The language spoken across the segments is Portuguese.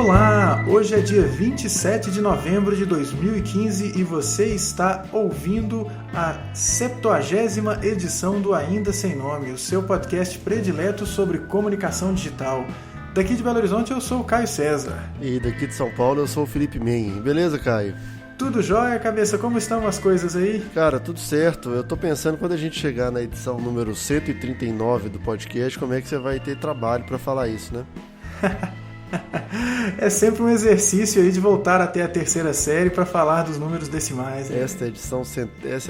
Olá, hoje é dia 27 de novembro de 2015 e você está ouvindo a 70ª edição do Ainda Sem Nome, o seu podcast predileto sobre comunicação digital. Daqui de Belo Horizonte eu sou o Caio César. E daqui de São Paulo eu sou o Felipe Men. Beleza, Caio? Tudo jóia, cabeça? Como estão as coisas aí? Cara, tudo certo. Eu tô pensando quando a gente chegar na edição número 139 do podcast, como é que você vai ter trabalho pra falar isso, né? É sempre um exercício aí de voltar até a terceira série para falar dos números decimais. Né? Essa é a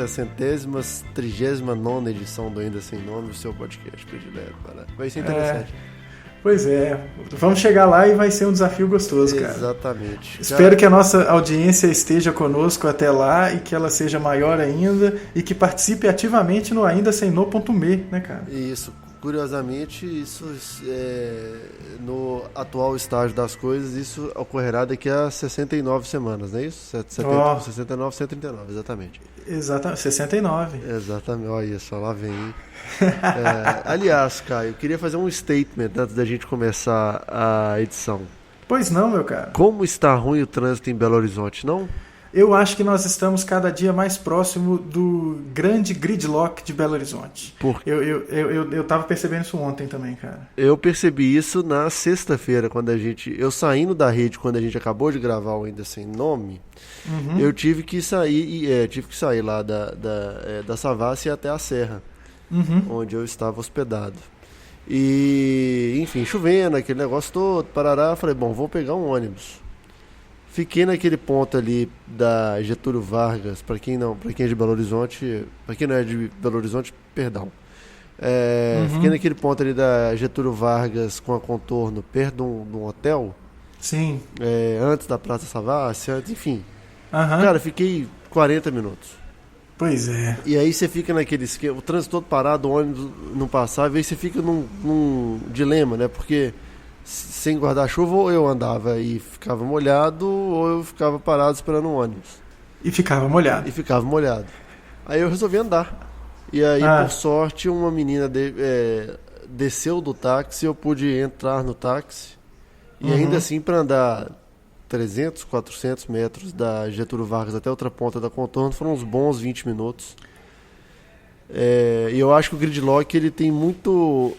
139ª edição do Ainda Sem Nome, o seu podcast predileto. Vai ser interessante. Pois é, vamos chegar lá e vai ser um desafio gostoso, cara. Exatamente. Espero que a nossa audiência esteja conosco até lá e que ela seja maior ainda e que participe ativamente no aindasemno.me, né, cara? Isso. Curiosamente, isso no atual estágio das coisas, isso ocorrerá daqui a 69 semanas, não é isso? 69, 139, exatamente. Exatamente, 69. Exatamente, olha só, lá vem. Aliás, Caio, eu queria fazer um statement antes da gente começar a edição. Pois não, meu cara. Como está ruim o trânsito em Belo Horizonte, não? Eu acho que nós estamos cada dia mais próximo do grande gridlock de Belo Horizonte. Eu tava percebendo isso ontem também, cara. Eu percebi isso na sexta-feira, eu saindo da rede, quando a gente acabou de gravar o Ainda Sem Nome, eu tive que sair lá da Savassi até a Serra, onde eu estava hospedado. E, enfim, chovendo, aquele negócio todo, parará, falei, bom, vou pegar um ônibus. Fiquei naquele ponto ali da Getúlio Vargas, para quem é de Belo Horizonte, para quem não é de Belo Horizonte, perdão. Fiquei naquele ponto ali da Getúlio Vargas com a contorno, perto de um hotel. Sim. Antes da Praça Savassi, enfim. Cara, fiquei 40 minutos. Pois é. E aí você fica naquele esquema, o trânsito todo parado, o ônibus não passava, e aí você fica num dilema, né? Porque sem guarda-chuva, ou eu andava e ficava molhado, ou eu ficava parado esperando o ônibus. E ficava molhado. Aí eu resolvi andar. E aí, por sorte, uma menina desceu do táxi, eu pude entrar no táxi. E ainda assim, para andar 300, 400 metros da Getúlio Vargas até outra ponta da contorno, foram uns bons 20 minutos. E eu acho que o gridlock ele tem muito,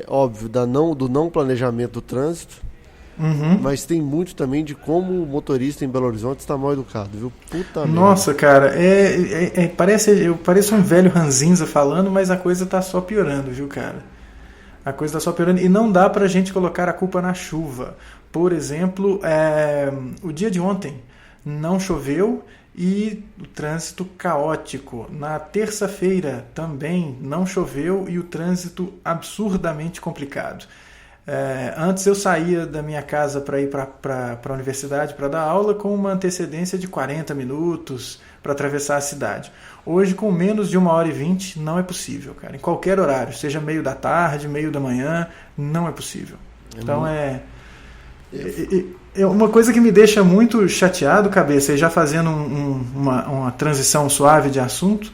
óbvio, do não planejamento do trânsito, mas tem muito também de como o motorista em Belo Horizonte está mal educado, viu? Puta merda. Nossa, cara, eu pareço um velho ranzinza falando, mas a coisa tá só piorando, viu, cara? A coisa tá só piorando e não dá pra gente colocar a culpa na chuva. Por exemplo, o dia de ontem não choveu e o trânsito caótico. Na terça-feira também não choveu e o trânsito absurdamente complicado. Antes eu saía da minha casa para ir para a universidade para dar aula com uma antecedência de 40 minutos para atravessar a cidade. Hoje, com menos de 1h20, não é possível, cara. Em qualquer horário, seja meio da tarde, meio da manhã, não é possível. Então é uma coisa que me deixa muito chateado, cabeça, e já fazendo uma transição suave de assunto,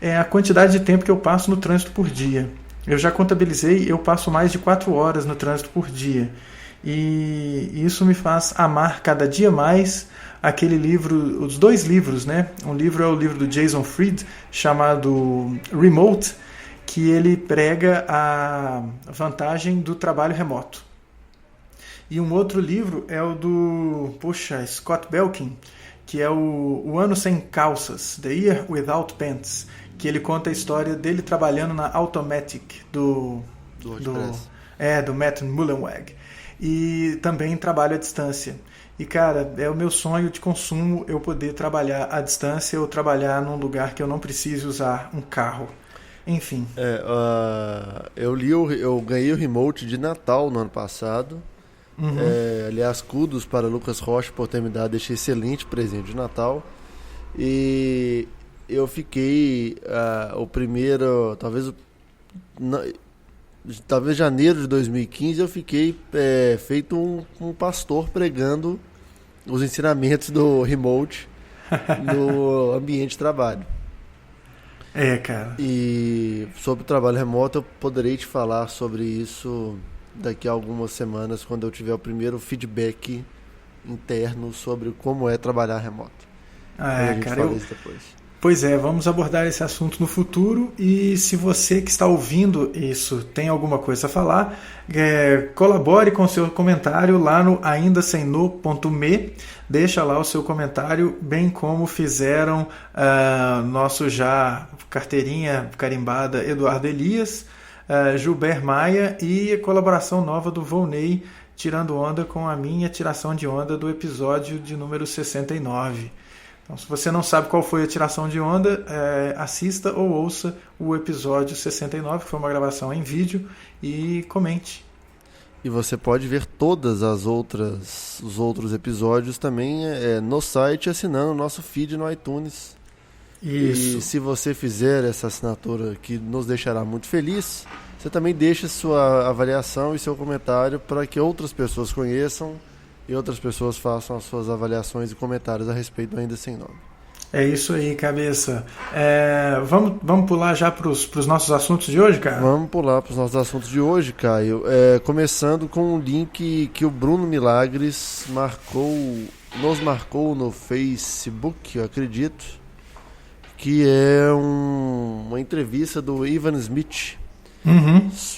é a quantidade de tempo que eu passo no trânsito por dia. Eu já contabilizei, eu passo mais de 4 horas no trânsito por dia. E isso me faz amar cada dia mais aquele livro, os 2 livros, né? Um livro é o livro do Jason Fried, chamado Remote, que ele prega a vantagem do trabalho remoto. E um outro livro é o do Scott Belkin, que é o Ano Sem Calças, The Year Without Pants, que ele conta a história dele trabalhando na Automatic do Matt Mullenweg, e também trabalho à distância. E, cara, é o meu sonho de consumo eu poder trabalhar à distância ou trabalhar num lugar que eu não precise usar um carro. Enfim. Eu ganhei o remote de Natal no ano passado. Aliás, kudos para Lucas Rocha por ter me dado esse excelente presente de Natal. E eu fiquei o primeiro, talvez janeiro de 2015, eu fiquei feito um pastor pregando os ensinamentos do remote no ambiente de trabalho. Cara. E sobre o trabalho remoto, eu poderei te falar sobre isso daqui a algumas semanas, quando eu tiver o primeiro feedback interno sobre como é trabalhar remoto. A gente fala isso depois. Pois é, vamos abordar esse assunto no futuro, e se você que está ouvindo isso tem alguma coisa a falar, colabore com o seu comentário lá no aindasemno.me, deixa lá o seu comentário, bem como fizeram nosso já carteirinha carimbada Eduardo Elias, Gilber Maia, e a colaboração nova do Volney, tirando onda com a minha tiração de onda do episódio de número 69. Então, se você não sabe qual foi a tiração de onda, assista ou ouça o episódio 69, que foi uma gravação em vídeo, e comente. E você pode ver todas os outros episódios também no site, assinando o nosso feed no iTunes. Isso. E se você fizer essa assinatura, que nos deixará muito feliz, você também deixa sua avaliação e seu comentário para que outras pessoas conheçam e outras pessoas façam as suas avaliações e comentários a respeito do Ainda Sem Nome. É isso aí, cabeça. Vamos pular já para os nossos assuntos de hoje, cara? Vamos pular para os nossos assuntos de hoje, Caio. Começando com um link que o Bruno Milagres nos marcou no Facebook, eu acredito, que é uma entrevista do Ivan Smith,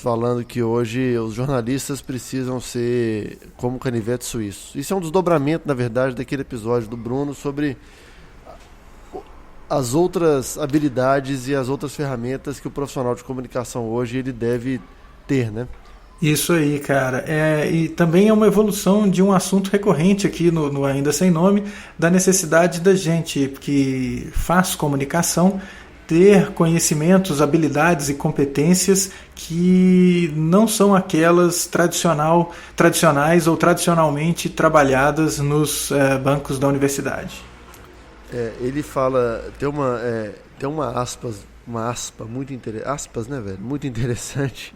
falando que hoje os jornalistas precisam ser como canivete suíço. Isso é um desdobramento, na verdade, daquele episódio do Bruno sobre as outras habilidades e as outras ferramentas que o profissional de comunicação hoje ele deve ter, né? Isso aí, cara. E também é uma evolução de um assunto recorrente aqui no Ainda Sem Nome, da necessidade da gente que faz comunicação ter conhecimentos, habilidades e competências que não são aquelas tradicionais ou tradicionalmente trabalhadas nos bancos da universidade. Ele fala, tem uma aspa muito interessante, aspas, né, velho? Muito interessante.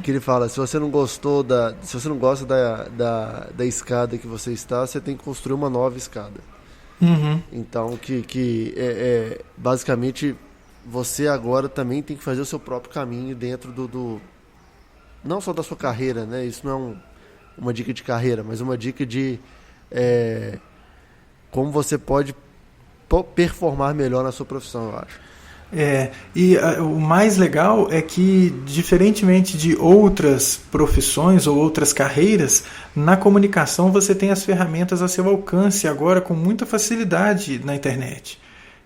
Que ele fala, se você não gosta da escada que você está, você tem que construir uma nova escada. Então, basicamente, você agora também tem que fazer o seu próprio caminho dentro não só da sua carreira, né? Isso não é uma dica de carreira, mas uma dica de como você pode performar melhor na sua profissão, eu acho. O mais legal é que, diferentemente de outras profissões ou outras carreiras, na comunicação você tem as ferramentas a seu alcance agora com muita facilidade na internet.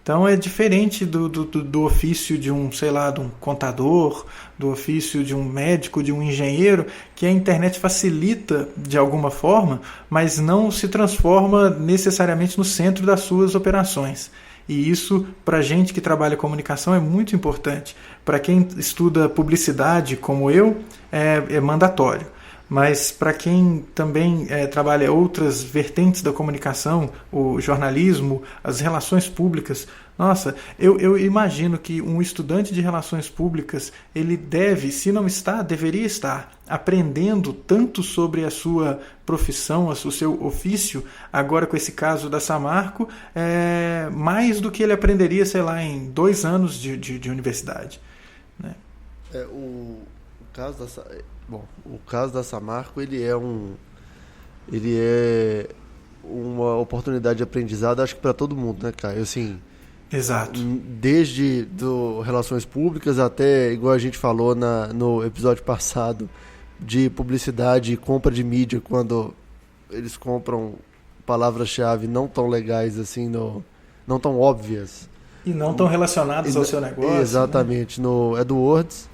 Então é diferente do ofício de um contador, do ofício de um médico, de um engenheiro, que a internet facilita de alguma forma, mas não se transforma necessariamente no centro das suas operações. E isso, para a gente que trabalha comunicação, é muito importante. Para quem estuda publicidade, como eu, é mandatório. Mas para quem também trabalha outras vertentes da comunicação, o jornalismo, as relações públicas, nossa, eu imagino que um estudante de relações públicas, ele deveria estar aprendendo tanto sobre a sua profissão, o seu ofício, agora com esse caso da Samarco, mais do que ele aprenderia, em 2 anos de universidade. Né? O caso da Samarco, ele é uma oportunidade de aprendizado, acho que para todo mundo, né, Caio? Assim, exato. Desde relações públicas até, igual a gente falou no episódio passado, de publicidade e compra de mídia, quando eles compram palavras-chave não tão legais assim, não tão óbvias. E não tão relacionadas ao seu negócio. Exatamente, né? No AdWords.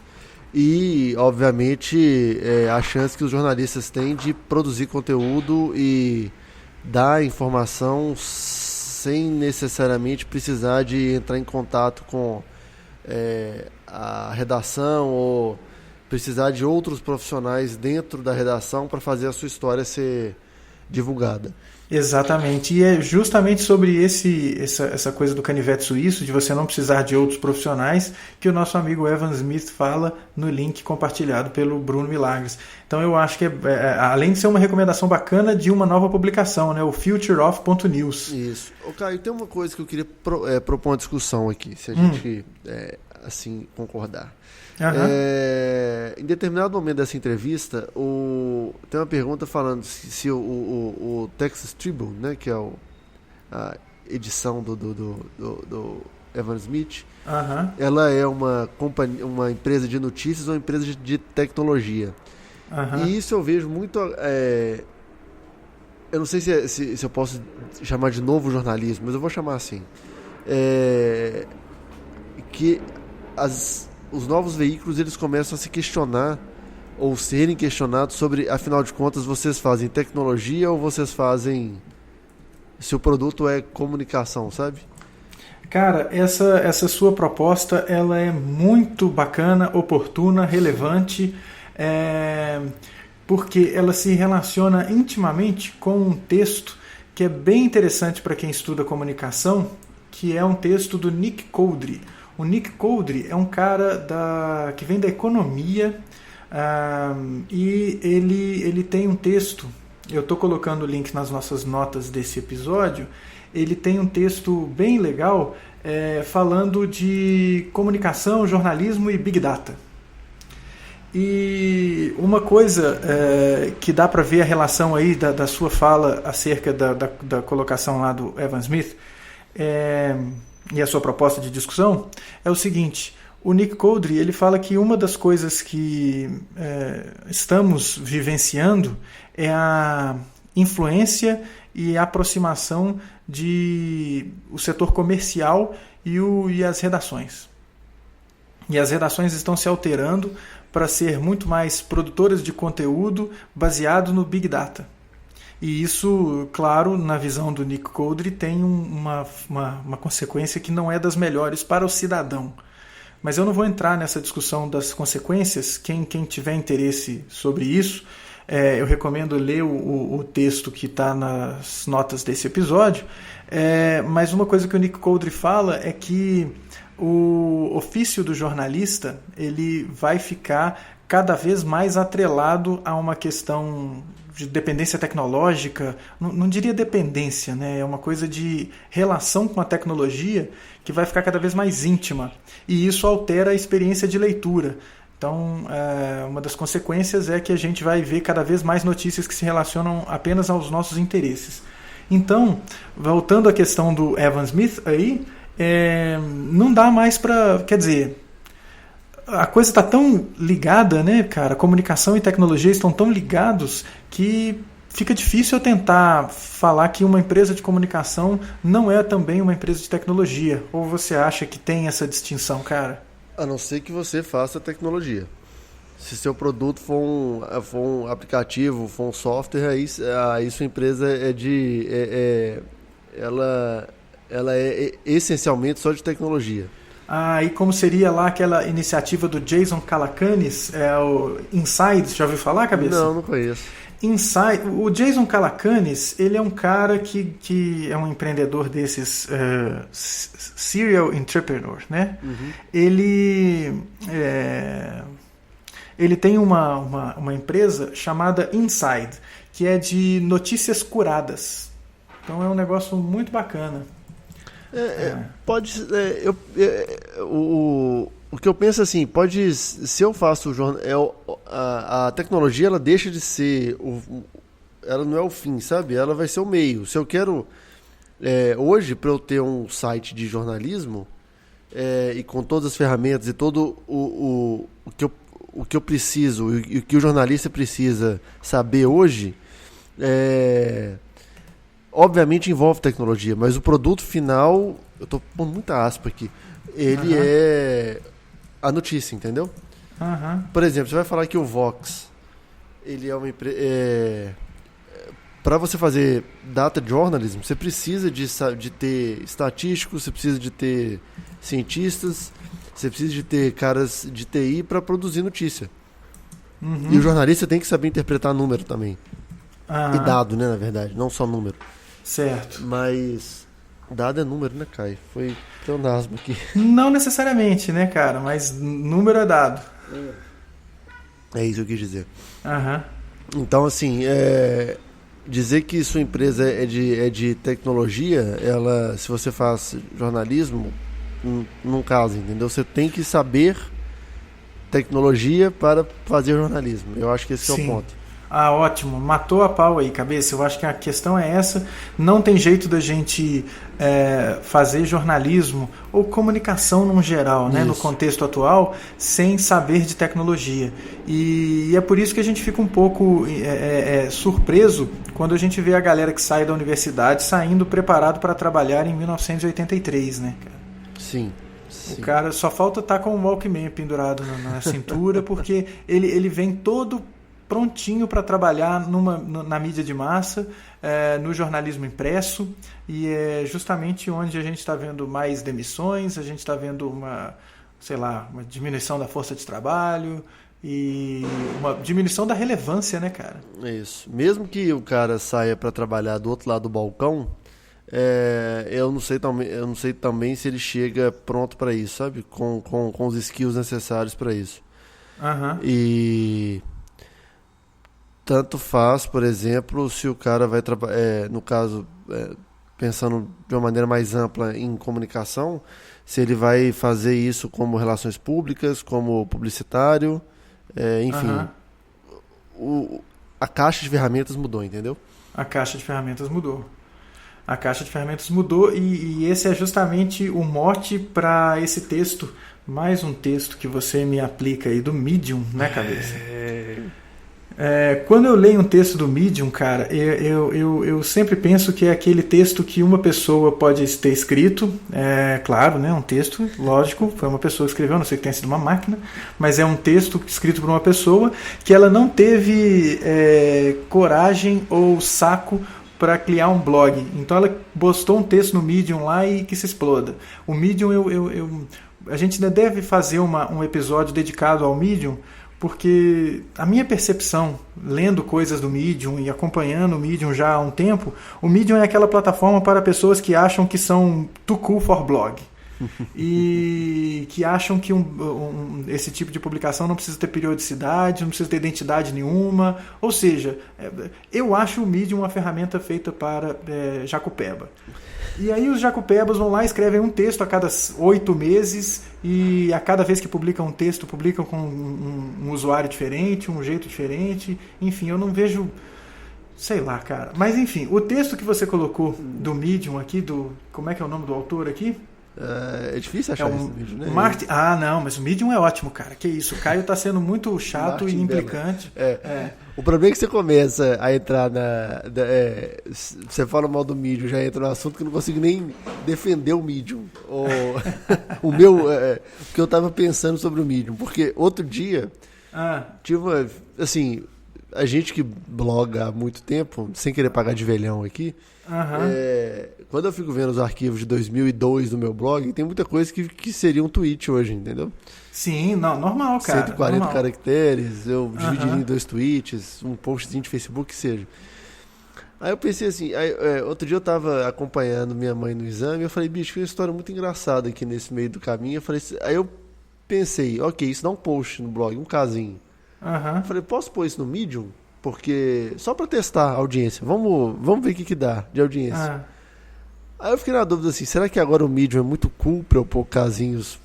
E, obviamente, a chance que os jornalistas têm de produzir conteúdo e dar informação sem necessariamente precisar de entrar em contato com a redação ou precisar de outros profissionais dentro da redação para fazer a sua história ser divulgada. Exatamente, e é justamente sobre essa coisa do canivete suíço, de você não precisar de outros profissionais, que o nosso amigo Evan Smith fala no link compartilhado pelo Bruno Milagres. Então eu acho que, além de ser uma recomendação bacana de uma nova publicação, né, o futureof.news. Isso. Caio, tem uma coisa que eu queria propor uma discussão aqui, se a gente assim concordar. Aham. Em determinado momento dessa entrevista, tem uma pergunta falando se o Texas Tribune, né, que é a edição do Evan Smith, Aham. ela é uma empresa de notícias ou uma empresa de tecnologia. Aham. E isso eu vejo muito... eu não sei se eu posso chamar de novo jornalismo, mas eu vou chamar assim. Que os novos veículos, eles começam a se questionar ou serem questionados sobre, afinal de contas, vocês fazem tecnologia ou vocês fazem... se o produto é comunicação, sabe? Cara, essa sua proposta, ela é muito bacana, oportuna, relevante, porque ela se relaciona intimamente com um texto que é bem interessante para quem estuda comunicação, que é um texto do Nick Coudry. O Nick Coudry é um cara que vem da economia, e ele tem um texto, eu estou colocando o link nas nossas notas desse episódio. Ele tem um texto bem legal falando de comunicação, jornalismo e Big Data. E uma coisa que dá para ver a relação aí da sua fala acerca da colocação lá do Evan Smith e a sua proposta de discussão é o seguinte: o Nick Coudry, ele fala que uma das coisas que estamos vivenciando é a influência e a aproximação de o setor comercial e as redações. E as redações estão se alterando para ser muito mais produtoras de conteúdo baseado no Big Data. E isso, claro, na visão do Nick Coudry, tem uma consequência que não é das melhores para o cidadão. Mas eu não vou entrar nessa discussão das consequências. Quem tiver interesse sobre isso, eu recomendo ler o texto que está nas notas desse episódio. Mas uma coisa que o Nick Coudry fala é que o ofício do jornalista ele vai ficar cada vez mais atrelado a uma questão de dependência tecnológica. Não diria dependência, né? É uma coisa de relação com a tecnologia que vai ficar cada vez mais íntima, e isso altera a experiência de leitura. Então, uma das consequências é que a gente vai ver cada vez mais notícias que se relacionam apenas aos nossos interesses. Então, voltando à questão do Evan Smith aí, não dá mais para... Quer dizer, a coisa está tão ligada, né, cara? Comunicação e tecnologia estão tão ligados que fica difícil eu tentar falar que uma empresa de comunicação não é também uma empresa de tecnologia. Ou você acha que tem essa distinção, cara? A não ser que você faça tecnologia. Se seu produto for um aplicativo, for um software, aí sua empresa ela é essencialmente só de tecnologia. E como seria lá aquela iniciativa do Jason Calacanis, o Inside, já ouviu falar, cabeça? Não conheço. O Jason Calacanis, ele é um cara que é um empreendedor desses serial entrepreneur, né? Uhum. Ele tem uma empresa chamada Inside, que é de notícias curadas. Então é um negócio muito bacana. O que eu penso assim, se eu faço o jornal, a tecnologia ela deixa de ser, ela não é o fim, sabe? Ela vai ser o meio. Se eu quero, hoje, para eu ter um site de jornalismo, e com todas as ferramentas e todo o que eu preciso e o que o jornalista precisa saber hoje, obviamente envolve tecnologia, mas o produto final, eu estou pondo muita aspa aqui, ele é a notícia, entendeu? Por exemplo, você vai falar que o Vox, ele é uma empresa... Para você fazer data journalism, você precisa de ter estatísticos, você precisa de ter cientistas, você precisa de ter caras de TI para produzir notícia. Uhum. E o jornalista tem que saber interpretar número também. E dado, né, na verdade, não só número. Certo. Mas dado é número, né, Caio? Foi pleonasmo aqui. Não necessariamente, né, cara? Mas número é dado. É isso que eu quis dizer. Então, assim, dizer que sua empresa é de tecnologia, se você faz jornalismo, não casa, entendeu? Você tem que saber tecnologia para fazer jornalismo. Eu acho que esse é o ponto. Ah, ótimo. Matou a pau aí, cabeça. Eu acho que a questão é essa. Não tem jeito da gente fazer jornalismo ou comunicação num geral, né, no contexto atual, sem saber de tecnologia. E é por isso que a gente fica um pouco surpreso quando a gente vê a galera que sai da universidade saindo preparado para trabalhar em 1983, né, cara? Sim. O cara só falta estar com o Walkman pendurado na cintura, porque ele vem todo prontinho para trabalhar na mídia de massa, no jornalismo impresso, e é justamente onde a gente está vendo mais demissões, a gente está vendo uma diminuição da força de trabalho e uma diminuição da relevância, né, cara? É isso. Mesmo que o cara saia para trabalhar do outro lado do balcão, eu não sei também se ele chega pronto para isso, sabe? Com os skills necessários para isso. Uhum. E tanto faz, por exemplo, se o cara vai trabalhar, no caso, pensando de uma maneira mais ampla em comunicação, se ele vai fazer isso como relações públicas, como publicitário, enfim. Uhum. A caixa de ferramentas mudou, entendeu? A caixa de ferramentas mudou e esse é justamente o mote para esse texto, mais um texto que você me aplica aí do Medium, né, cabeça? Quando eu leio um texto do Medium, cara, eu sempre penso que é aquele texto que uma pessoa pode ter escrito, claro, né, um texto, lógico, foi uma pessoa que escreveu, não sei que tenha sido uma máquina, mas é um texto escrito por uma pessoa que ela não teve coragem ou saco para criar um blog. Então ela postou um texto no Medium lá e que se exploda. O Medium, a gente ainda deve fazer um episódio dedicado ao Medium, porque a minha percepção, lendo coisas do Medium e acompanhando o Medium já há um tempo, o Medium é aquela plataforma para pessoas que acham que são too cool for blog. E que acham que esse tipo de publicação não precisa ter periodicidade, não precisa ter identidade nenhuma. Ou seja, eu acho o Medium uma ferramenta feita para Jacupeba. E aí os Jacupebas vão lá e escrevem um texto a cada 8 meses, e a cada vez que publicam um texto, publicam com um usuário diferente, um jeito diferente. Enfim, eu não vejo... Sei lá, cara. Mas enfim, o texto que você colocou do Medium aqui, como é que é o nome do autor aqui? É difícil achar esse vídeo, né? Não, mas o Medium é ótimo, cara. Que isso, o Caio tá sendo muito chato Martin e implicante. O problema é que você começa a entrar você fala mal do Medium, já entra no assunto que eu não consigo nem defender o Medium. O que eu tava pensando sobre o Medium. Porque outro dia, assim, a gente que bloga há muito tempo, sem querer pagar de velhão aqui, quando eu fico vendo os arquivos de 2002 do meu blog, tem muita coisa que seria um tweet hoje, entendeu? Sim, não, normal, cara. 140 normal. caracteres, eu dividiria em 2 tweets, um postzinho de Facebook, que seja. Aí eu pensei assim, outro dia eu tava acompanhando minha mãe no exame, eu falei, bicho, tem uma história muito engraçada aqui nesse meio do caminho. Aí eu pensei, ok, isso dá um post no blog, um casinho. Eu falei, posso pôr isso no Medium? Porque, só pra testar a audiência, vamos ver o que dá de audiência. Aí eu fiquei na dúvida assim, será que agora o Medium é muito cool pra eu pôr casinhos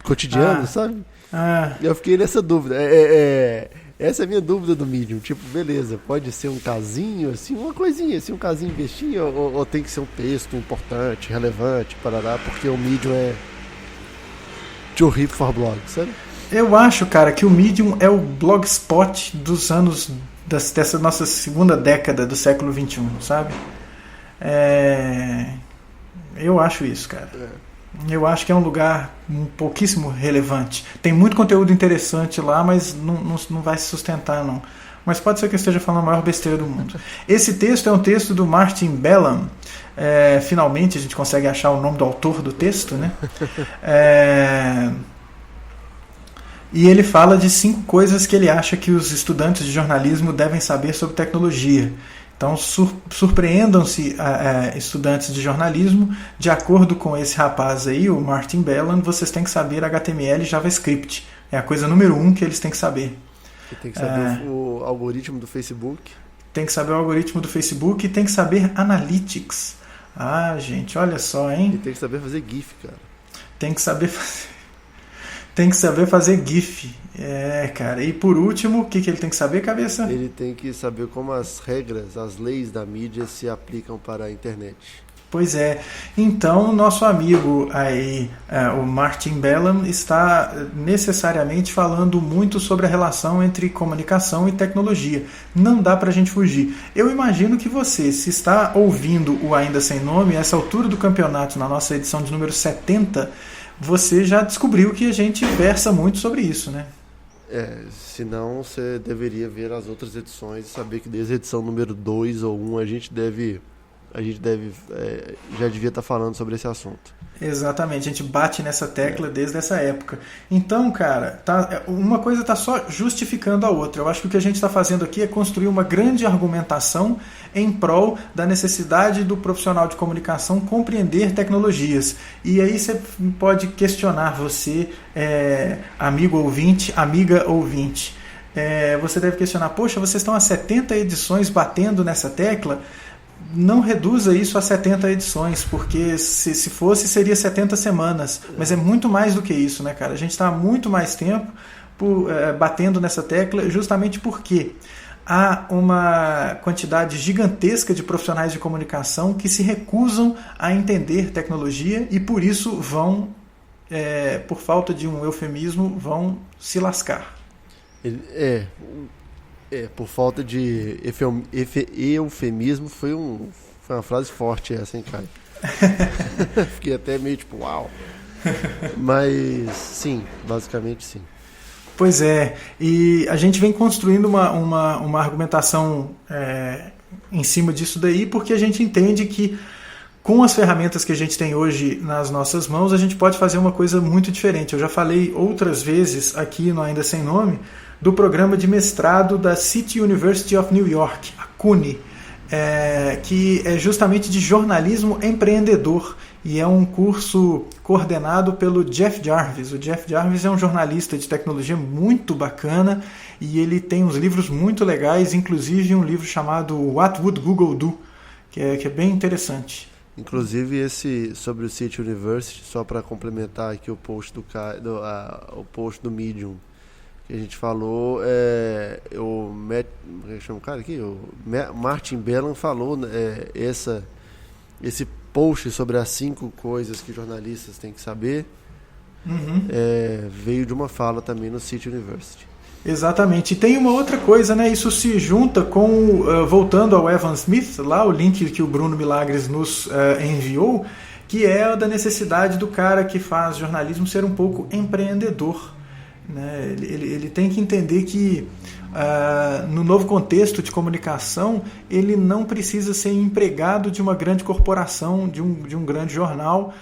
cotidianos, sabe? E eu fiquei nessa dúvida. Essa é a minha dúvida do Medium. Tipo, beleza, pode ser um casinho, assim, uma coisinha, assim, um casinho bestinho, ou tem que ser um texto importante, relevante, parará, porque o Medium é too hip for blog, sabe? Eu acho, cara, que o Medium é o blogspot dos anos dessa nossa segunda década do século XXI, sabe? Eu acho isso, cara. Eu acho que é um lugar pouquíssimo relevante. Tem muito conteúdo interessante lá, mas não vai se sustentar, não. Mas pode ser que eu esteja falando a maior besteira do mundo. Esse texto é um texto do Martin Bellam. Finalmente a gente consegue achar o nome do autor do texto, né? E ele fala de 5 coisas que ele acha que os estudantes de jornalismo devem saber sobre tecnologia. Então, surpreendam-se estudantes de jornalismo. De acordo com esse rapaz aí, o Martin Bellam, vocês têm que saber HTML e JavaScript. É a coisa número 1 que eles têm que saber. Você tem que saber o algoritmo do Facebook. Tem que saber o algoritmo do Facebook e tem que saber Analytics. Gente, olha só, hein? E tem que saber fazer GIF, cara. Tem que saber Tem que saber fazer GIF. Cara. E por último, o que ele tem que saber, cabeça? Ele tem que saber como as regras, as leis da mídia se aplicam para a internet. Pois é. Então, nosso amigo aí, o Martin Bellam, está necessariamente falando muito sobre a relação entre comunicação e tecnologia. Não dá pra gente fugir. Eu imagino que você, se está ouvindo o Ainda Sem Nome, a essa altura do campeonato, na nossa edição de número 70, você já descobriu que a gente versa muito sobre isso, né? Senão você deveria ver as outras edições e saber que desde a edição número 2 ou 1 a gente já devia estar falando sobre esse assunto. Exatamente, a gente bate nessa tecla desde essa época. Então, cara, uma coisa está só justificando a outra. Eu acho que o que a gente está fazendo aqui é construir uma grande argumentação em prol da necessidade do profissional de comunicação compreender tecnologias. E aí você pode questionar você, amigo ouvinte, amiga ouvinte. Você deve questionar, poxa, vocês estão há 70 edições batendo nessa tecla? Não reduza isso a 70 edições, porque se fosse, seria 70 semanas. Mas é muito mais do que isso, né, cara? A gente está há muito mais tempo batendo nessa tecla, justamente porque há uma quantidade gigantesca de profissionais de comunicação que se recusam a entender tecnologia e por isso vão, por falta de um eufemismo, vão se lascar. Por falta de eufemismo, foi uma frase forte essa, hein, cara? Fiquei até meio tipo, uau. Mas, sim, basicamente sim. Pois é, e a gente vem construindo uma argumentação em cima disso daí, porque a gente entende que com as ferramentas que a gente tem hoje nas nossas mãos, a gente pode fazer uma coisa muito diferente. Eu já falei outras vezes aqui no Ainda Sem Nome, do programa de mestrado da City University of New York, a CUNY, que é justamente de jornalismo empreendedor e é um curso coordenado pelo Jeff Jarvis. O Jeff Jarvis é um jornalista de tecnologia muito bacana e ele tem uns livros muito legais, inclusive um livro chamado What Would Google Do, que é bem interessante. Inclusive esse sobre o City University, só para complementar aqui o post o post do Medium, que a gente falou, o Martin Bellam falou esse post sobre as 5 coisas que jornalistas têm que saber, veio de uma fala também no City University. Exatamente. E tem uma outra coisa, né? Isso se junta com, voltando ao Evan Smith, lá o link que o Bruno Milagres nos enviou, que é da necessidade do cara que faz jornalismo ser um pouco empreendedor. Né? Ele tem que entender que no novo contexto de comunicação ele não precisa ser empregado de uma grande corporação, de um grande jornal,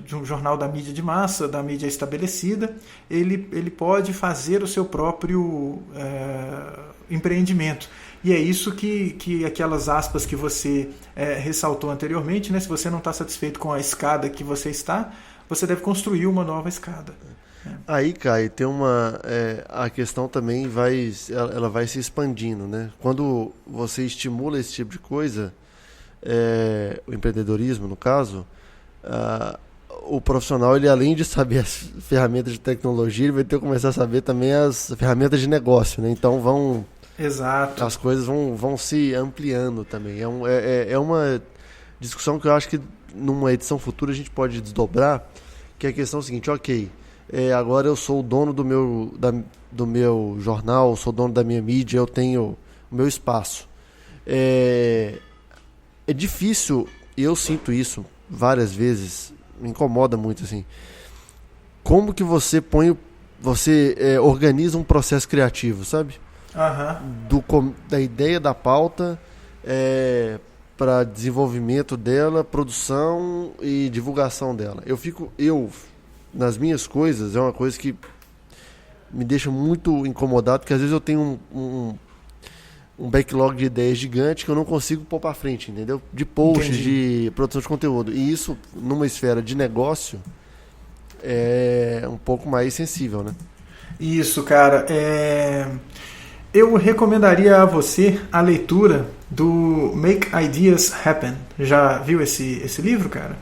de um jornal da mídia de massa, da mídia estabelecida. Ele pode fazer o seu próprio empreendimento. E é isso que aquelas aspas que você ressaltou anteriormente, né? Se você não está satisfeito com a escada que você está, você deve construir uma nova escada. Aí, Caio, tem a questão também ela vai se expandindo, né? Quando você estimula esse tipo de coisa, o empreendedorismo, no caso, o profissional, ele além de saber as ferramentas de tecnologia, ele vai ter que começar a saber também as ferramentas de negócio, né? Então Exato. As coisas vão se ampliando também. É uma discussão que eu acho que numa edição futura a gente pode desdobrar, que é a questão seguinte, ok, agora eu sou o dono do meu jornal, sou dono da minha mídia, eu tenho o meu espaço. É difícil, eu sinto isso várias vezes, me incomoda muito assim. Como que você organiza um processo criativo, sabe? Da ideia da pauta para desenvolvimento dela, produção e divulgação dela. Eu nas minhas coisas, é uma coisa que me deixa muito incomodado, porque às vezes eu tenho um backlog de ideias gigante que eu não consigo pôr para frente, entendeu? De posts, Entendi. De produção de conteúdo. E isso, numa esfera de negócio, é um pouco mais sensível, né? Isso, cara. Eu recomendaria a você a leitura do Make Ideas Happen. Já viu esse livro, cara?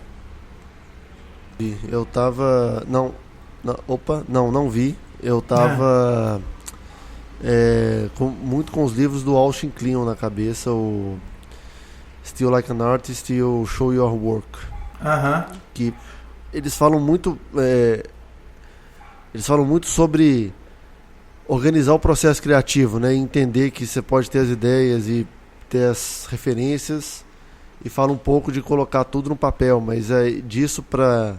Eu tava... Não, Não vi. Eu tava muito com os livros do Austin Kleon na cabeça, o Still Like an Artist e o Show Your Work. Que eles falam muito sobre organizar o processo criativo, né? Entender que você pode ter as ideias e ter as referências, e fala um pouco de colocar tudo no papel, mas é disso para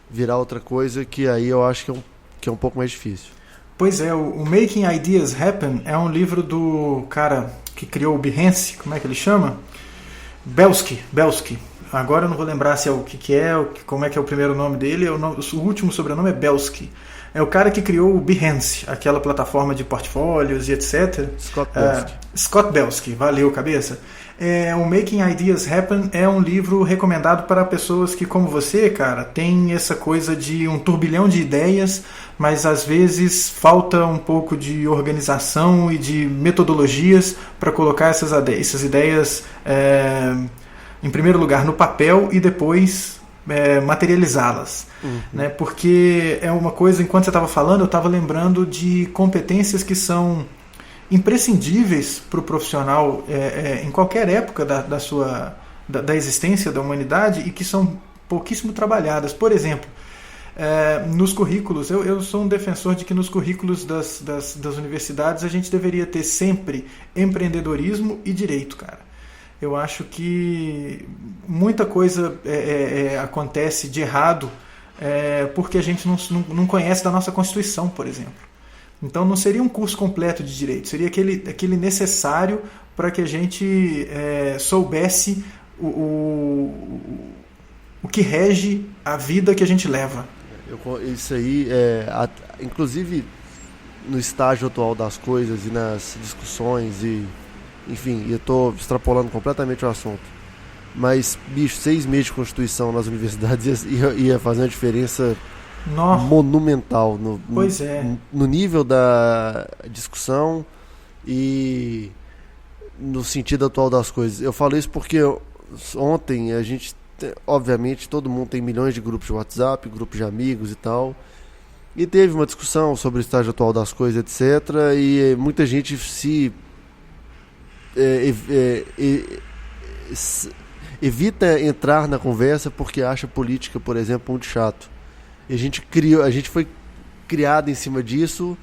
virar outra coisa que aí eu acho que é um pouco mais difícil. Pois é, o Making Ideas Happen é um livro do cara que criou o Behance, como é que ele chama? Belsky. Agora eu não vou lembrar se é o que é, como é que é o primeiro nome dele, o último sobrenome é Belsky. É o cara que criou o Behance, aquela plataforma de portfólios e etc. Scott Belsky, valeu, cabeça. O Making Ideas Happen é um livro recomendado para pessoas que, como você, cara, tem essa coisa de um turbilhão de ideias, mas às vezes falta um pouco de organização e de metodologias para colocar essas ideias, em primeiro lugar, no papel e depois materializá-las. Né? Porque é uma coisa, enquanto você estava falando, eu estava lembrando de competências que são imprescindíveis para o profissional em qualquer época da existência da humanidade e que são pouquíssimo trabalhadas. Por exemplo, nos currículos, eu sou um defensor de que nos currículos das universidades a gente deveria ter sempre empreendedorismo e direito, cara. Eu acho que muita coisa acontece de errado porque a gente não conhece da nossa Constituição, por exemplo. Então não seria um curso completo de direito, seria aquele necessário para que a gente soubesse o que rege a vida que a gente leva. Isso aí, inclusive no estágio atual das coisas e nas discussões, enfim, eu estou extrapolando completamente o assunto, mas, bicho, 6 meses de Constituição nas universidades ia fazer uma diferença monumental no nível da discussão e no sentido atual das coisas. Eu falo isso porque ontem a gente, obviamente, todo mundo tem milhões de grupos de WhatsApp, grupos de amigos e tal, e teve uma discussão sobre o estágio atual das coisas, etc. E muita gente evita entrar na conversa porque acha política, por exemplo, muito chato. E a gente foi criado em cima disso,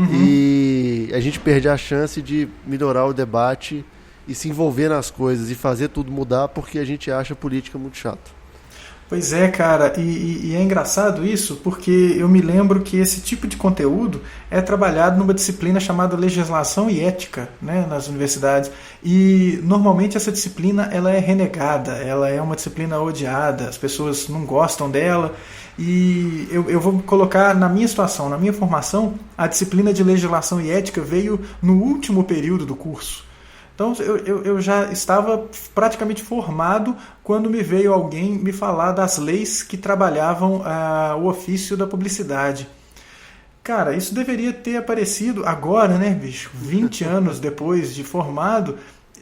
e a gente perde a chance de melhorar o debate e se envolver nas coisas e fazer tudo mudar porque a gente acha política muito chato. Pois é, cara, e é engraçado isso porque eu me lembro que esse tipo de conteúdo é trabalhado numa disciplina chamada legislação e ética, né, nas universidades, e normalmente essa disciplina ela é renegada, ela é uma disciplina odiada, as pessoas não gostam dela, e eu vou colocar na minha situação, na minha formação, a disciplina de legislação e ética veio no último período do curso. Então eu já estava praticamente formado quando me veio alguém me falar das leis que trabalhavam o ofício da publicidade. Cara, isso deveria ter aparecido agora, né, bicho? 20 anos depois de formado,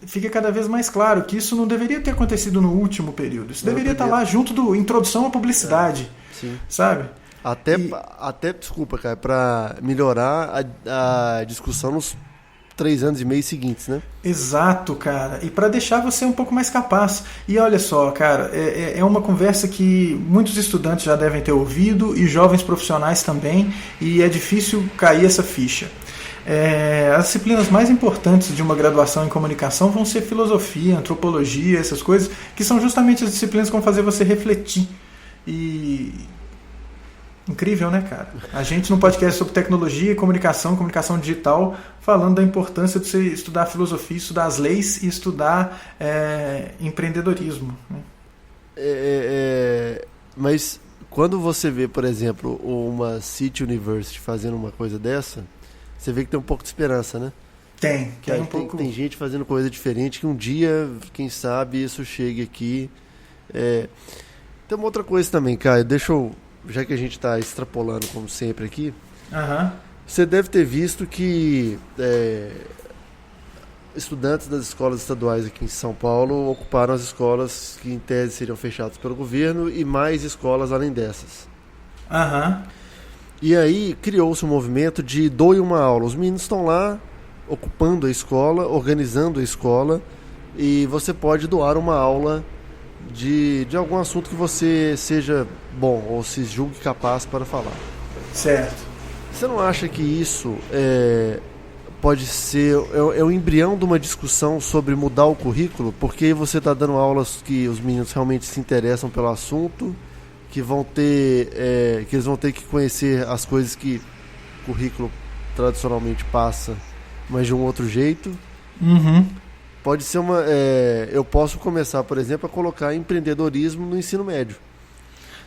fica cada vez mais claro que isso não deveria ter acontecido no último período. Isso deveria estar lá junto do Introdução à Publicidade, sabe? Até, desculpa, cara, para melhorar a discussão nos 3 anos e meio seguintes, né? Exato, cara. E para deixar você um pouco mais capaz. E olha só, cara, é uma conversa que muitos estudantes já devem ter ouvido e jovens profissionais também, e é difícil cair essa ficha. As disciplinas mais importantes de uma graduação em comunicação vão ser filosofia, antropologia, essas coisas, que são justamente as disciplinas que vão fazer você refletir. E incrível, né, cara? A gente num podcast sobre tecnologia, comunicação digital, falando da importância de você estudar filosofia, estudar as leis e estudar empreendedorismo. Né? Mas quando você vê, por exemplo, uma City University fazendo uma coisa dessa, você vê que tem um pouco de esperança, né? Tem um pouco. Tem gente fazendo coisa diferente, que um dia, quem sabe, isso chegue aqui. Tem uma outra coisa também, Caio, já que a gente está extrapolando como sempre aqui, você deve ter visto que estudantes das escolas estaduais aqui em São Paulo ocuparam as escolas que em tese seriam fechadas pelo governo e mais escolas além dessas. E aí criou-se um movimento de doe uma aula. Os meninos estão lá ocupando a escola, organizando a escola, e você pode doar uma aula de algum assunto que você seja bom ou se julgue capaz para falar. Certo. Você não acha que isso pode ser o embrião de uma discussão sobre mudar o currículo? Porque você está dando aulas que os meninos realmente se interessam pelo assunto, que que eles vão ter que conhecer as coisas que o currículo tradicionalmente passa, mas de um outro jeito. Uhum. Pode ser eu posso começar, por exemplo, a colocar empreendedorismo no ensino médio.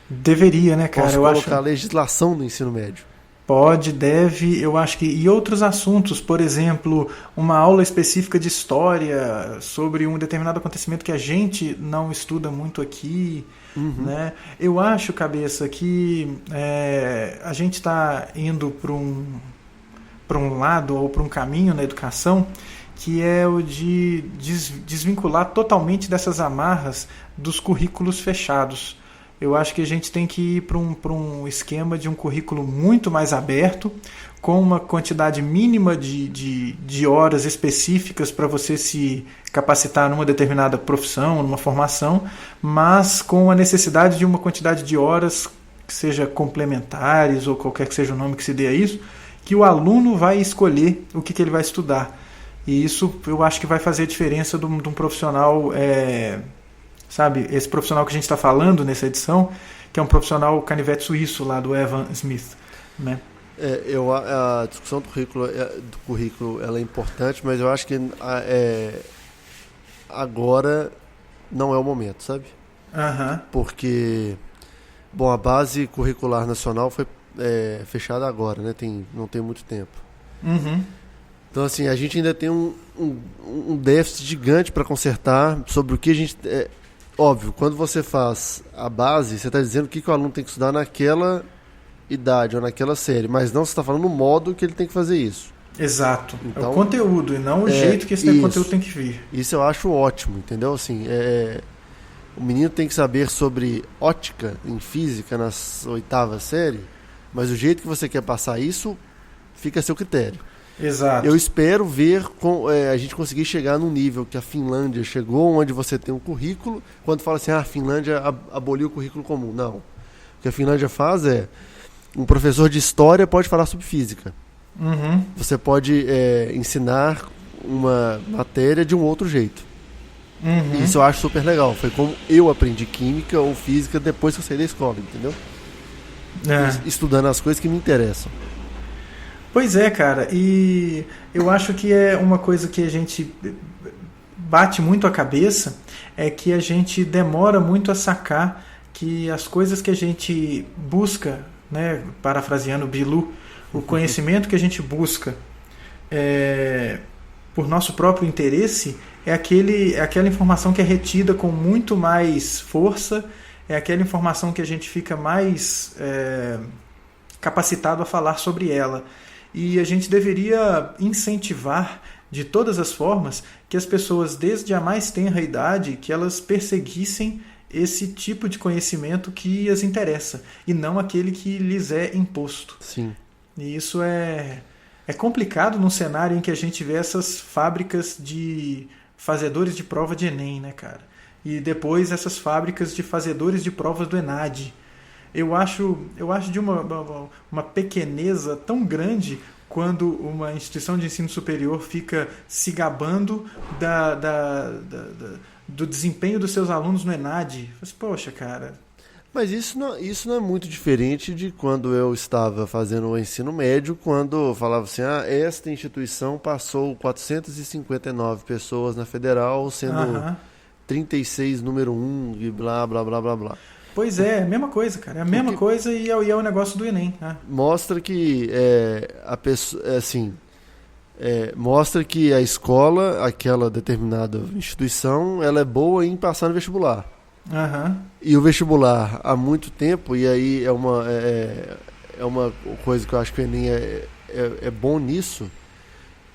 Deveria, né, cara? Posso Eu colocar acho... legislação no ensino médio. Pode, deve, eu acho que... E outros assuntos, por exemplo, uma aula específica de história sobre um determinado acontecimento que a gente não estuda muito aqui, né? Eu acho, Cabeça, que a gente está indo para um lado ou para um caminho na educação que é o de desvincular totalmente dessas amarras dos currículos fechados. Eu acho que a gente tem que ir para um esquema de um currículo muito mais aberto, com uma quantidade mínima de horas específicas para você se capacitar numa determinada profissão, numa formação, mas com a necessidade de uma quantidade de horas que seja complementares ou qualquer que seja o nome que se dê a isso, que o aluno vai escolher o que ele vai estudar. E isso eu acho que vai fazer a diferença de um profissional... Sabe, esse profissional que a gente está falando nessa edição, que é um profissional canivete suíço lá do Evan Smith, né? A discussão do currículo ela é importante, mas eu acho que agora não é o momento, sabe? Porque, bom, a base curricular nacional foi fechada agora, né? Não tem muito tempo. Então, assim, a gente ainda tem um déficit gigante para consertar sobre o que a gente... Óbvio, quando você faz a base, você está dizendo o que o aluno tem que estudar naquela idade ou naquela série, mas não você está falando o modo que ele tem que fazer isso. Exato. Então, é o conteúdo e não o jeito que esse conteúdo tem que vir. Isso eu acho ótimo, entendeu? Assim, o menino tem que saber sobre ótica em física na 8ª série, mas o jeito que você quer passar isso fica a seu critério. Exato. Eu espero ver a gente conseguir chegar num nível que a Finlândia chegou, onde você tem um currículo, quando fala assim, a Finlândia aboliu o currículo comum. Não. O que a Finlândia faz um professor de história pode falar sobre física. Você pode ensinar uma matéria de um outro jeito. Isso eu acho super legal. Foi como eu aprendi química ou física depois que eu saí da escola, entendeu? Estudando as coisas que me interessam. Pois é, cara, e eu acho que é uma coisa que a gente bate muito a cabeça, é que a gente demora muito a sacar que as coisas que a gente busca, né, parafraseando Bilu, o conhecimento que a gente busca por nosso próprio interesse é aquela informação que é retida com muito mais força, é aquela informação que a gente fica mais capacitado a falar sobre ela. E a gente deveria incentivar de todas as formas que as pessoas, desde a mais tenra idade, que elas perseguissem esse tipo de conhecimento que as interessa, e não aquele que lhes é imposto. Sim. E isso é complicado num cenário em que a gente vê essas fábricas de fazedores de prova de Enem, né, cara? E depois essas fábricas de fazedores de provas do ENAD. Eu acho de uma pequeneza tão grande quando uma instituição de ensino superior fica se gabando do desempenho dos seus alunos no ENAD. Poxa, cara... Mas isso não é muito diferente de quando eu estava fazendo o ensino médio, quando falava assim, esta instituição passou 459 pessoas na federal, sendo 36 número 1 e blá, blá, blá, blá, blá. Pois é a mesma coisa, cara. É a mesma coisa e é o negócio do Enem. Mostra que a pessoa, mostra que a escola, aquela determinada instituição, ela é boa em passar no vestibular. E o vestibular há muito tempo, e aí é uma coisa que eu acho que o Enem é bom nisso.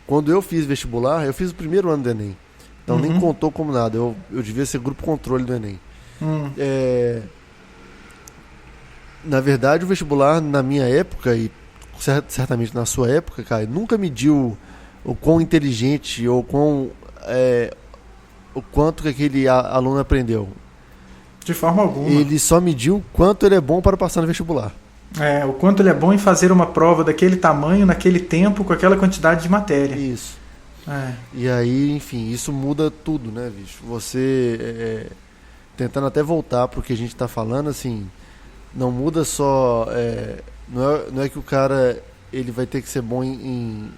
Quando eu fiz vestibular, eu fiz o primeiro ano do Enem. Então nem contou como nada. Eu devia ser grupo controle do Enem. Na verdade, o vestibular, na minha época, e certamente na sua época, cara, nunca mediu o quão inteligente ou o quanto que aquele aluno aprendeu. De forma alguma. Ele só mediu o quanto ele é bom para passar no vestibular. O quanto ele é bom em fazer uma prova daquele tamanho, naquele tempo, com aquela quantidade de matéria. Isso. E aí, enfim, isso muda tudo, né, bicho? Você, tentando até voltar pro que a gente está falando, assim, não muda só... não é que o cara ele vai ter que ser bom em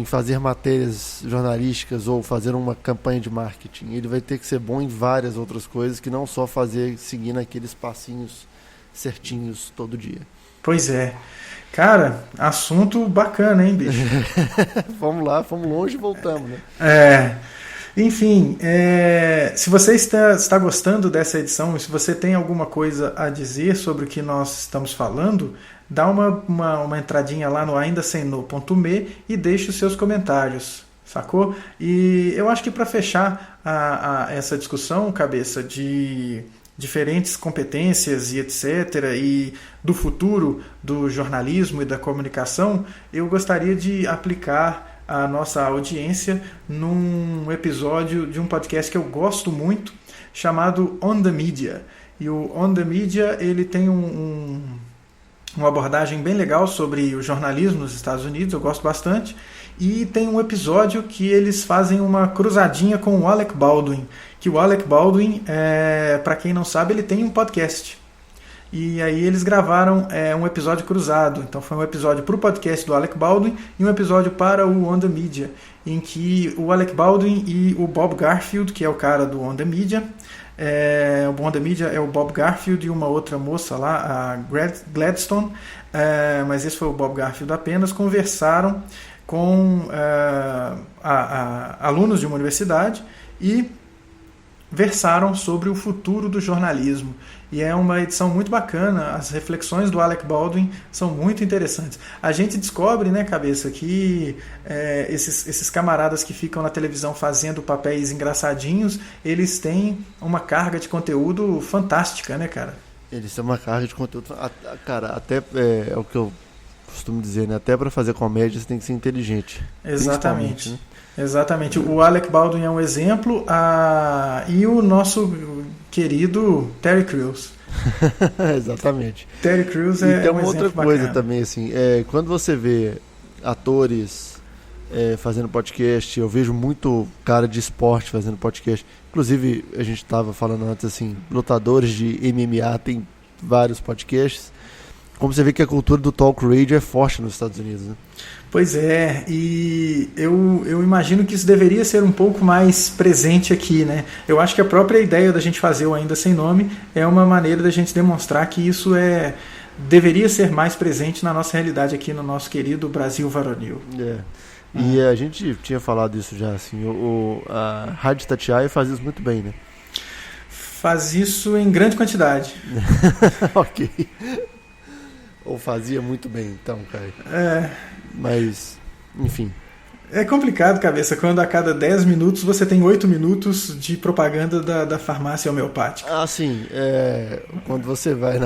fazer matérias jornalísticas ou fazer uma campanha de marketing. Ele vai ter que ser bom em várias outras coisas, que não só seguindo aqueles passinhos certinhos todo dia. Pois é. Cara, assunto bacana, hein, bicho? Vamos lá, fomos longe e voltamos, né? Enfim, se você está gostando dessa edição, e se você tem alguma coisa a dizer sobre o que nós estamos falando, dá uma entradinha lá no aindasemno.me e deixe os seus comentários, sacou? E eu acho que para fechar essa discussão, cabeça, de diferentes competências e etc., e do futuro do jornalismo e da comunicação, eu gostaria de aplicar a nossa audiência num episódio de um podcast que eu gosto muito, chamado On The Media. E o On The Media, ele tem uma abordagem bem legal sobre o jornalismo nos Estados Unidos, eu gosto bastante, e tem um episódio que eles fazem uma cruzadinha com o Alec Baldwin, que o Alec Baldwin, para quem não sabe, ele tem um podcast. E aí eles gravaram um episódio cruzado. Então foi um episódio para o podcast do Alec Baldwin e um episódio para o On The Media, em que o Alec Baldwin e o Bob Garfield, que é o cara do On The Media, o On The Media é o Bob Garfield e uma outra moça lá, a Gladstone, mas esse foi o Bob Garfield apenas, conversaram com alunos de uma universidade e versaram sobre o futuro do jornalismo. E é uma edição muito bacana, as reflexões do Alec Baldwin são muito interessantes. A gente descobre, né, cabeça, que esses camaradas que ficam na televisão fazendo papéis engraçadinhos, eles têm uma carga de conteúdo fantástica, né, cara? Eles têm uma carga de conteúdo... Cara, até é o que eu costumo dizer, né? Até para fazer comédia você tem que ser inteligente. Exatamente. Né? Exatamente. O Alec Baldwin é um exemplo, e o nosso querido Terry Crews. Exatamente. Terry Crews e tem um uma outra coisa bacana. também, assim, quando você vê atores fazendo podcast, eu vejo muito cara de esporte fazendo podcast. Inclusive, a gente estava falando antes, assim, lutadores de MMA tem vários podcasts. Como você vê que a cultura do talk radio é forte nos Estados Unidos, né? Pois é, e eu imagino que isso deveria ser um pouco mais presente aqui, né? Eu acho que a própria ideia da gente fazer o Ainda Sem Nome é uma maneira da gente demonstrar que isso deveria ser mais presente na nossa realidade aqui no nosso querido Brasil varonil. E a gente tinha falado isso já, assim, a Rádio Itatiaia faz isso muito bem, né? Faz isso em grande quantidade. Ok. Ou fazia muito bem, então, cara. Mas, enfim. É complicado, cabeça, quando a cada 10 minutos você tem 8 minutos de propaganda da farmácia homeopática. Ah, sim. Quando você vai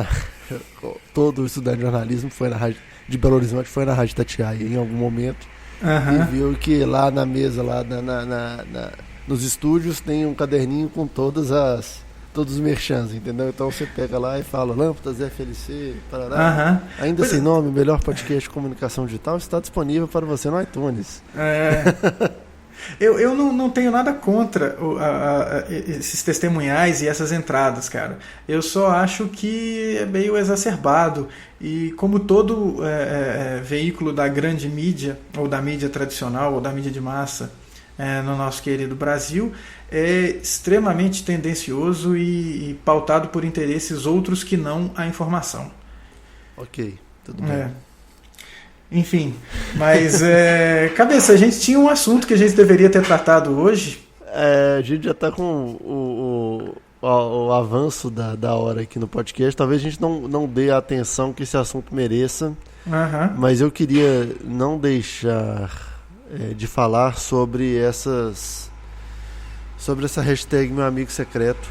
todo estudante de jornalismo foi na rádio de Belo Horizonte, foi na Rádio Itatiaia em algum momento. E viu que lá na mesa, lá nos estúdios, tem um caderninho com todos os merchans, entendeu? Então você pega lá e fala Lâmpadas, FLC, parará. Ainda Sem Nome, melhor podcast de comunicação digital, está disponível para você no iTunes. Eu não tenho nada contra esses testemunhais e essas entradas, cara. Eu só acho que é meio exacerbado. E como todo veículo da grande mídia, ou da mídia tradicional, ou da mídia de massa, no nosso querido Brasil, é extremamente tendencioso e pautado por interesses outros que não a informação. Ok, tudo bem. Enfim, mas cabeça, a gente tinha um assunto que a gente deveria ter tratado hoje. A gente já está com o avanço da hora aqui no podcast. Talvez a gente não dê a atenção que esse assunto mereça, mas eu queria não deixar de falar sobre essa hashtag Meu Amigo Secreto,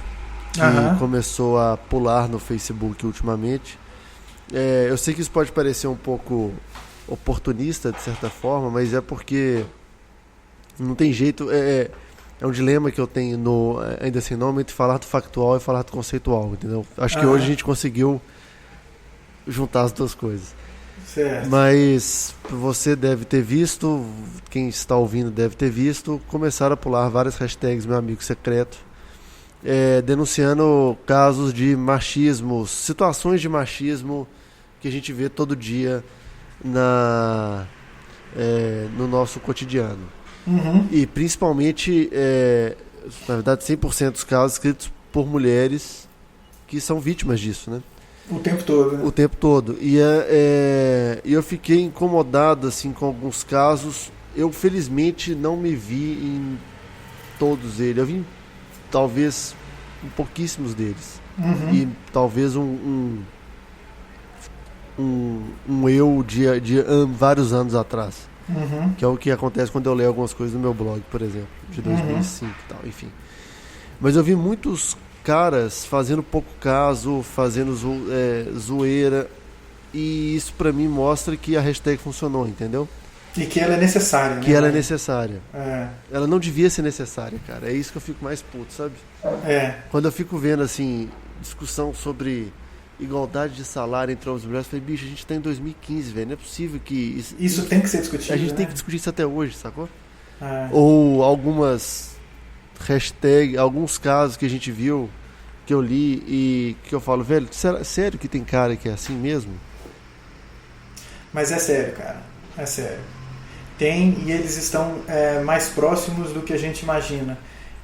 começou a pular no Facebook ultimamente. Eu sei que isso pode parecer um pouco oportunista, de certa forma, mas é porque não tem jeito. É um dilema que eu tenho ainda sem nome entre falar do factual e falar do conceitual, entendeu? Acho que hoje a gente conseguiu juntar as duas coisas. Certo. Mas você deve ter visto, quem está ouvindo deve ter visto, começaram a pular várias hashtags Meu Amigo Secreto, denunciando casos de machismo, situações de machismo que a gente vê todo dia no nosso cotidiano. E principalmente, na verdade, 100% dos casos escritos por mulheres que são vítimas disso, né? O tempo todo, né? O tempo todo. E eu fiquei incomodado assim, com alguns casos. Eu, felizmente, não me vi em todos eles. Eu vi, talvez, em pouquíssimos deles. E talvez um eu de vários anos atrás. Que é o que acontece quando eu leio algumas coisas no meu blog, por exemplo, de 2005 e tal, enfim. Mas eu vi muitos caras fazendo pouco caso, fazendo zoeira, e isso pra mim mostra que a hashtag funcionou, entendeu? E que ela é necessária, né? Que ela é necessária. Ela não devia ser necessária, cara. É isso que eu fico mais puto, sabe? Quando eu fico vendo, assim, discussão sobre igualdade de salário entre homens e mulheres, eu falei, bicho, a gente tá em 2015, velho. Não é possível que... Isso tem que ser discutido, a gente né? tem que discutir isso até hoje, sacou? Ou algumas hashtags, alguns casos que a gente viu, que eu li e que eu falo, velho, sério que tem cara que é assim mesmo? Mas é sério, cara. É sério. Tem, e eles estão mais próximos do que a gente imagina.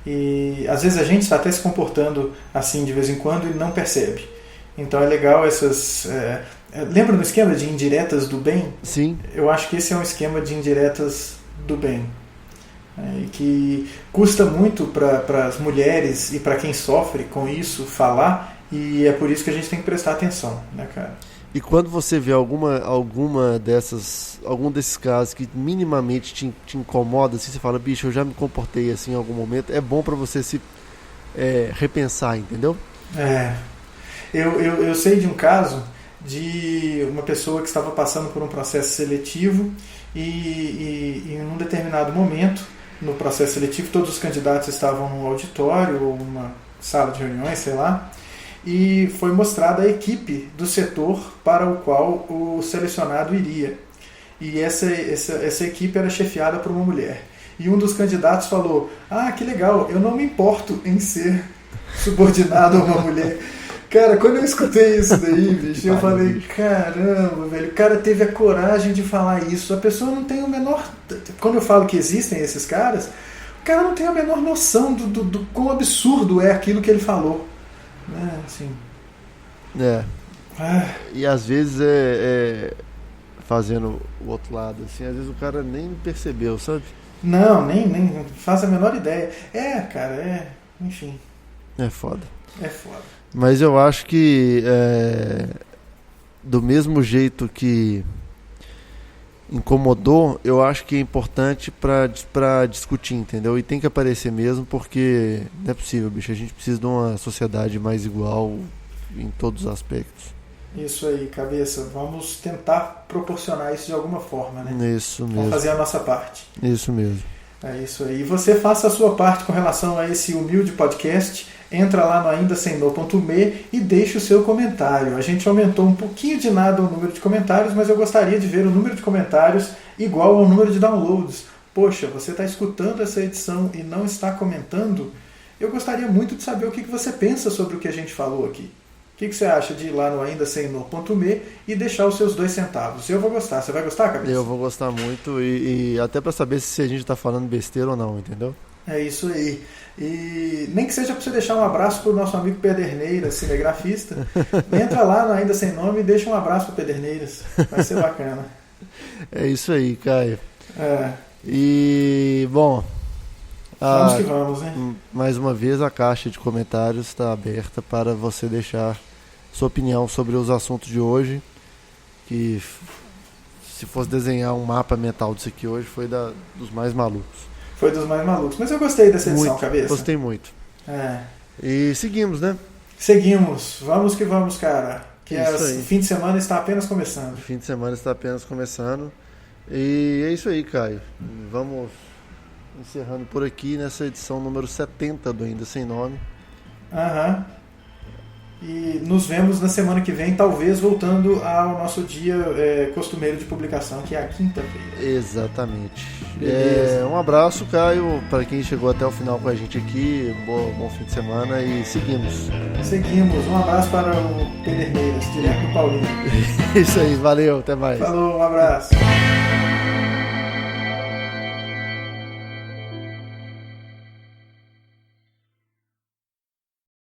E às vezes a gente está até se comportando assim de vez em quando e não percebe. Então é legal essas... lembra do esquema de indiretas do bem? Sim. Eu acho que esse é um esquema de indiretas do bem. E que custa muito para as mulheres e para quem sofre com isso falar, e é por isso que a gente tem que prestar atenção, né, cara? E quando você vê algum desses casos que minimamente te incomoda, assim, você fala, bicho, eu já me comportei assim em algum momento, é bom para você se repensar, entendeu? Eu sei de um caso de uma pessoa que estava passando por um processo seletivo e em um determinado momento no processo seletivo todos os candidatos estavam num auditório ou numa sala de reuniões, sei lá, e foi mostrada a equipe do setor para o qual o selecionado iria. E essa equipe era chefiada por uma mulher. E um dos candidatos falou, que legal, eu não me importo em ser subordinado a uma mulher. Cara, quando eu escutei isso daí, bicho, eu falei, caramba, velho, o cara teve a coragem de falar isso. A pessoa não tem o menor... Quando eu falo que existem esses caras, o cara não tem a menor noção do quão absurdo é aquilo que ele falou. Assim. E às vezes fazendo o outro lado, assim, às vezes o cara nem percebeu, sabe? Não, nem faz a menor ideia. Cara, enfim. É foda. É foda. Mas eu acho que do mesmo jeito que incomodou, eu acho que é importante pra discutir, entendeu? E tem que aparecer mesmo, porque não é possível, bicho. A gente precisa de uma sociedade mais igual em todos os aspectos. Isso aí, cabeça. Vamos tentar proporcionar isso de alguma forma, né? Isso mesmo. Vamos fazer a nossa parte. Isso mesmo. É isso aí. E você faça a sua parte com relação a esse humilde podcast. Entra lá no aindasemno.me e deixe o seu comentário. A gente aumentou um pouquinho de nada o número de comentários, mas eu gostaria de ver o número de comentários igual ao número de downloads. Poxa, você está escutando essa edição e não está comentando? Eu gostaria muito de saber o que você pensa sobre o que a gente falou aqui. O que você acha de ir lá no aindasemno.me e deixar os seus 2 centavos? Eu vou gostar. Você vai gostar, cabeça? Eu vou gostar muito e até para saber se a gente está falando besteira ou não, entendeu? É isso aí. E nem que seja para você deixar um abraço para o nosso amigo Pederneiras, cinegrafista. Entra lá no Ainda Sem Nome e deixa um abraço para Pederneiras. Vai ser bacana. É isso aí, Caio. E, bom... Vamos que vamos, né? Mais uma vez, a caixa de comentários está aberta para você deixar sua opinião sobre os assuntos de hoje. Que, se fosse desenhar um mapa mental disso aqui hoje, foi dos mais malucos. Foi dos mais malucos. Mas eu gostei dessa edição, muito, cabeça. Gostei muito. E seguimos, né? Seguimos. Vamos que vamos, cara. Que o aí. fim de semana está apenas começando. O fim de semana está apenas começando. E é isso aí, Caio. Vamos encerrando por aqui nessa edição número 70 do Ainda Sem Nome. Aham. E nos vemos na semana que vem, talvez voltando ao nosso dia costumeiro de publicação, que é a quinta-feira. Exatamente. Beleza. Um abraço, Caio, para quem chegou até o final com a gente aqui. Bom fim de semana e seguimos. Seguimos. Um abraço para o Pederneiras, direto do Paulinho. Isso aí, valeu, até mais. Falou, um abraço.